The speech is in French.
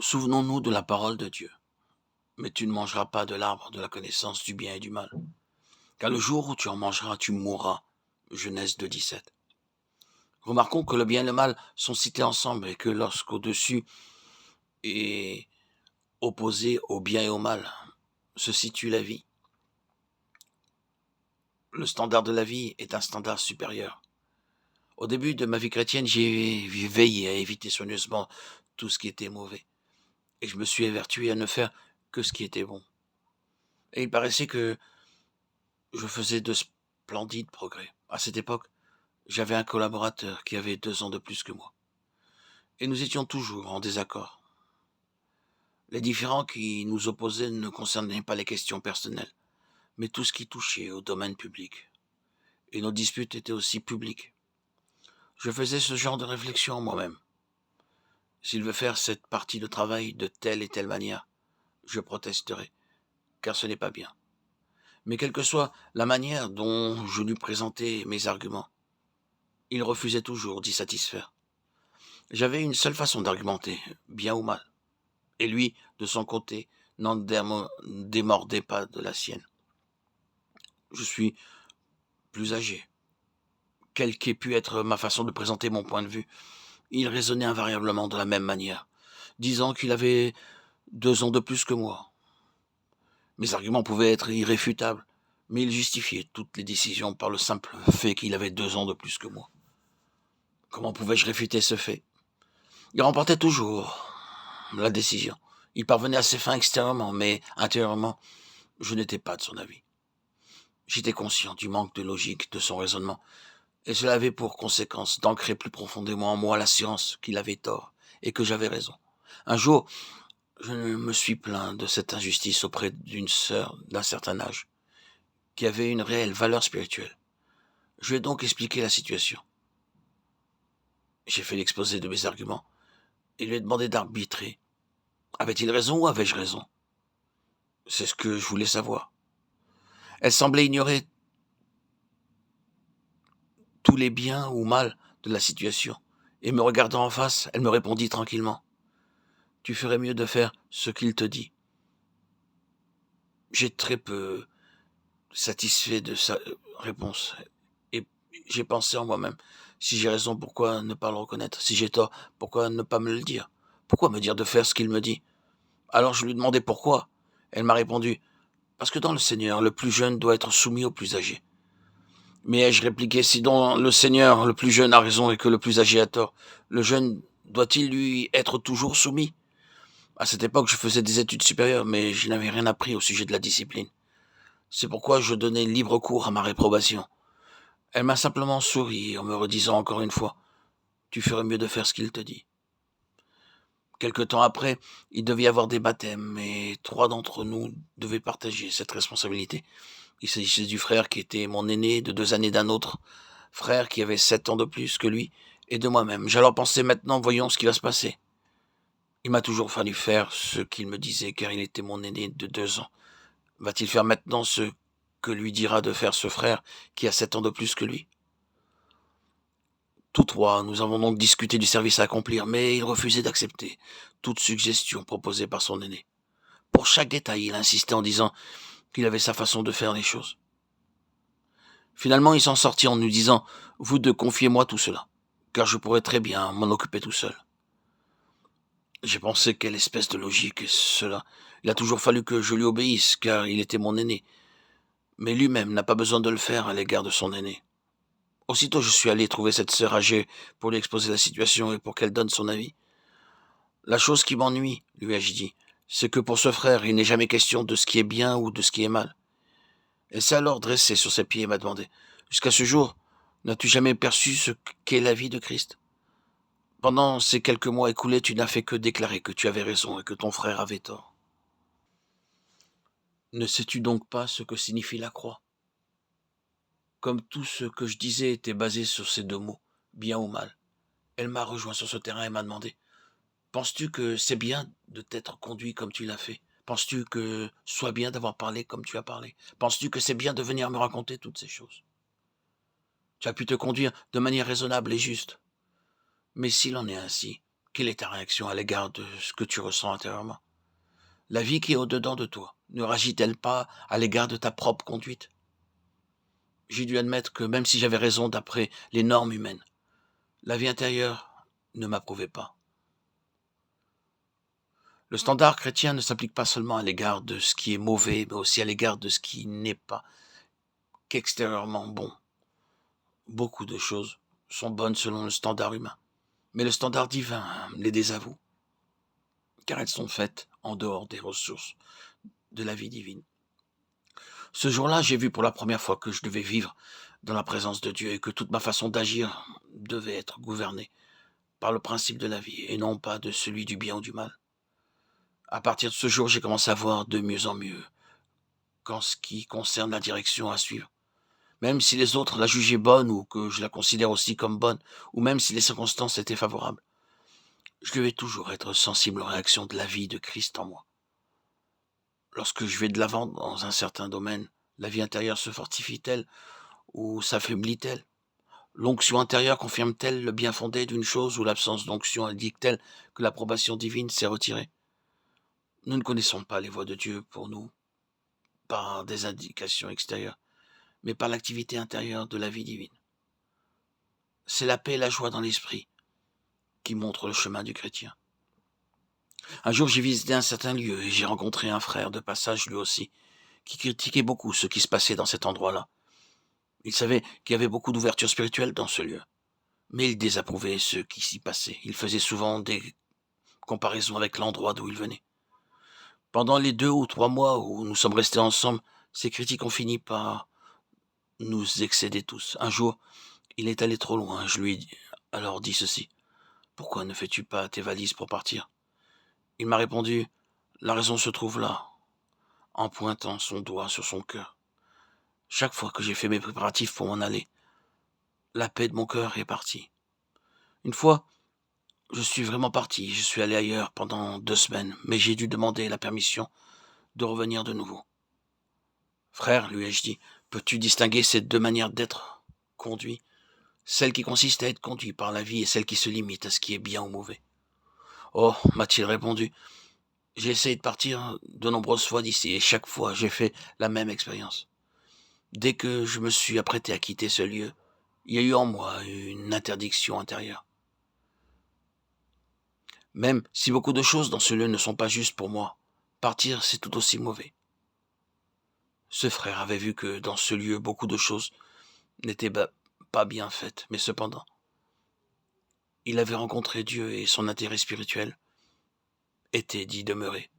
Souvenons-nous de la parole de Dieu. Mais tu ne mangeras pas de l'arbre de la connaissance du bien et du mal. Car le jour où tu en mangeras, tu mourras. Genèse 2,17. Remarquons que le bien et le mal sont cités ensemble et que lorsqu'au-dessus et opposé au bien et au mal se situe la vie, le standard de la vie est un standard supérieur. Au début de ma vie chrétienne, j'ai veillé à éviter soigneusement tout ce qui était mauvais. Et je me suis évertué à ne faire que ce qui était bon. Et il paraissait que je faisais de splendides progrès. À cette époque, j'avais un collaborateur qui avait 2 ans de plus que moi. Et nous étions toujours en désaccord. Les différends qui nous opposaient ne concernaient pas les questions personnelles, mais tout ce qui touchait au domaine public. Et nos disputes étaient aussi publiques. Je faisais ce genre de réflexion moi-même. S'il veut faire cette partie de travail de telle et telle manière, je protesterai, car ce n'est pas bien. Mais quelle que soit la manière dont je lui présentais mes arguments, il refusait toujours d'y satisfaire. J'avais une seule façon d'argumenter, bien ou mal. Et lui, de son côté, n'en démordait pas de la sienne. Je suis plus âgé. Quelle qu'ait pu être ma façon de présenter mon point de vue, il raisonnait invariablement de la même manière, disant qu'il avait 2 ans de plus que moi. Mes arguments pouvaient être irréfutables, mais il justifiait toutes les décisions par le simple fait qu'il avait 2 ans de plus que moi. Comment pouvais-je réfuter ce fait? Il remportait toujours la décision. Il parvenait à ses fins extérieurement, mais intérieurement, je n'étais pas de son avis. J'étais conscient du manque de logique de son raisonnement, et cela avait pour conséquence d'ancrer plus profondément en moi l'assurance qu'il avait tort et que j'avais raison. Un jour, je me suis plaint de cette injustice auprès d'une sœur d'un certain âge, qui avait une réelle valeur spirituelle. Je lui ai donc expliqué la situation. J'ai fait l'exposé de mes arguments et lui ai demandé d'arbitrer. Avait-il raison ou avais-je raison? C'est ce que je voulais savoir. Elle semblait ignorer tous les biens ou mal de la situation, et me regardant en face, elle me répondit tranquillement. Tu ferais mieux de faire ce qu'il te dit. J'ai très peu satisfait de sa réponse, et j'ai pensé en moi-même. Si j'ai raison, pourquoi ne pas le reconnaître? Si j'ai tort, pourquoi ne pas me le dire? Pourquoi me dire de faire ce qu'il me dit? Alors je lui demandai pourquoi. Elle m'a répondu, parce que dans le Seigneur, le plus jeune doit être soumis au plus âgé. Mais ai-je répliqué, si dans le Seigneur, le plus jeune a raison et que le plus âgé a tort, le jeune doit-il lui être toujours soumis? À cette époque, je faisais des études supérieures, mais je n'avais rien appris au sujet de la discipline. C'est pourquoi je donnais libre cours à ma réprobation. Elle m'a simplement souri en me redisant encore une fois, tu ferais mieux de faire ce qu'il te dit. Quelque temps après, il devait y avoir des baptêmes, et 3 d'entre nous devaient partager cette responsabilité. Il s'agissait du frère qui était mon aîné de 2 années d'un autre frère qui avait 7 ans de plus que lui, et de moi-même. J'alors pensais maintenant, voyons ce qui va se passer. Il m'a toujours fallu faire ce qu'il me disait, car il était mon aîné de 2 ans. Va-t-il faire maintenant ce que lui dira de faire ce frère qui a 7 ans de plus que lui? Tous trois, nous avons donc discuté du service à accomplir, mais il refusait d'accepter toute suggestion proposée par son aîné. Pour chaque détail, il insistait en disant qu'il avait sa façon de faire les choses. Finalement, il s'en sortit en nous disant « Vous deux, confiez-moi tout cela, car je pourrais très bien m'en occuper tout seul. » J'ai pensé quelle espèce de logique est cela. Il a toujours fallu que je lui obéisse, car il était mon aîné. Mais lui-même n'a pas besoin de le faire à l'égard de son aîné. Aussitôt je suis allé trouver cette sœur âgée pour lui exposer la situation et pour qu'elle donne son avis. La chose qui m'ennuie, lui ai-je dit, c'est que pour ce frère, il n'est jamais question de ce qui est bien ou de ce qui est mal. Elle s'est alors dressée sur ses pieds et m'a demandé, jusqu'à ce jour, n'as-tu jamais perçu ce qu'est la vie de Christ? Pendant ces quelques mois écoulés, tu n'as fait que déclarer que tu avais raison et que ton frère avait tort. Ne sais-tu donc pas ce que signifie la croix? Comme tout ce que je disais était basé sur ces 2 mots, bien ou mal, elle m'a rejoint sur ce terrain et m'a demandé, penses-tu que c'est bien de t'être conduit comme tu l'as fait? Penses-tu que soit bien d'avoir parlé comme tu as parlé? Penses-tu que c'est bien de venir me raconter toutes ces choses? Tu as pu te conduire de manière raisonnable et juste. Mais s'il en est ainsi, Quelle est ta réaction à l'égard de ce que tu ressens intérieurement? La vie qui est au-dedans de toi ne réagit-elle pas à l'égard de ta propre conduite? J'ai dû admettre que même si j'avais raison d'après les normes humaines, la vie intérieure ne m'approuvait pas. Le standard chrétien ne s'applique pas seulement à l'égard de ce qui est mauvais, mais aussi à l'égard de ce qui n'est pas qu'extérieurement bon. Beaucoup de choses sont bonnes selon le standard humain, mais le standard divin les désavoue, car elles sont faites en dehors des ressources de la vie divine. Ce jour-là, j'ai vu pour la première fois que je devais vivre dans la présence de Dieu et que toute ma façon d'agir devait être gouvernée par le principe de la vie et non pas de celui du bien ou du mal. À partir de ce jour, j'ai commencé à voir de mieux en mieux qu'en ce qui concerne la direction à suivre. Même si les autres la jugeaient bonne ou que je la considère aussi comme bonne, ou même si les circonstances étaient favorables, je devais toujours être sensible aux réactions de la vie de Christ en moi. Lorsque je vais de l'avant dans un certain domaine, la vie intérieure se fortifie-t-elle ou s'affaiblit-elle? L'onction intérieure confirme-t-elle le bien fondé d'une chose ou l'absence d'onction indique-t-elle que l'approbation divine s'est retirée? Nous ne connaissons pas les voies de Dieu pour nous par des indications extérieures, mais par l'activité intérieure de la vie divine. C'est la paix et la joie dans l'esprit qui montrent le chemin du chrétien. Un jour, j'ai visité un certain lieu et j'ai rencontré un frère de passage lui aussi, qui critiquait beaucoup ce qui se passait dans cet endroit-là. Il savait qu'il y avait beaucoup d'ouverture spirituelle dans ce lieu, mais il désapprouvait ce qui s'y passait. Il faisait souvent des comparaisons avec l'endroit d'où il venait. Pendant les 2 ou 3 mois où nous sommes restés ensemble, ces critiques ont fini par nous excéder tous. Un jour, il est allé trop loin. Je lui ai alors dit ceci: pourquoi ne fais-tu pas tes valises pour partir? Il m'a répondu: la raison se trouve là, en pointant son doigt sur son cœur. Chaque fois que j'ai fait mes préparatifs pour m'en aller, la paix de mon cœur est partie. Une fois, je suis vraiment parti. Je suis allé ailleurs pendant 2 semaines, mais j'ai dû demander la permission de revenir de nouveau. Frère, lui ai-je dit, peux-tu distinguer ces 2 manières d'être conduit? Celle qui consiste à être conduit par la vie et celle qui se limite à ce qui est bien ou mauvais. Oh, m'a-t-il répondu, j'ai essayé de partir de nombreuses fois d'ici et chaque fois j'ai fait la même expérience. Dès que je me suis apprêté à quitter ce lieu, il y a eu en moi une interdiction intérieure. Même si beaucoup de choses dans ce lieu ne sont pas justes pour moi, partir c'est tout aussi mauvais. Ce frère avait vu que dans ce lieu beaucoup de choses n'étaient pas bien faites, mais cependant, il avait rencontré Dieu et son intérêt spirituel était d'y demeurer.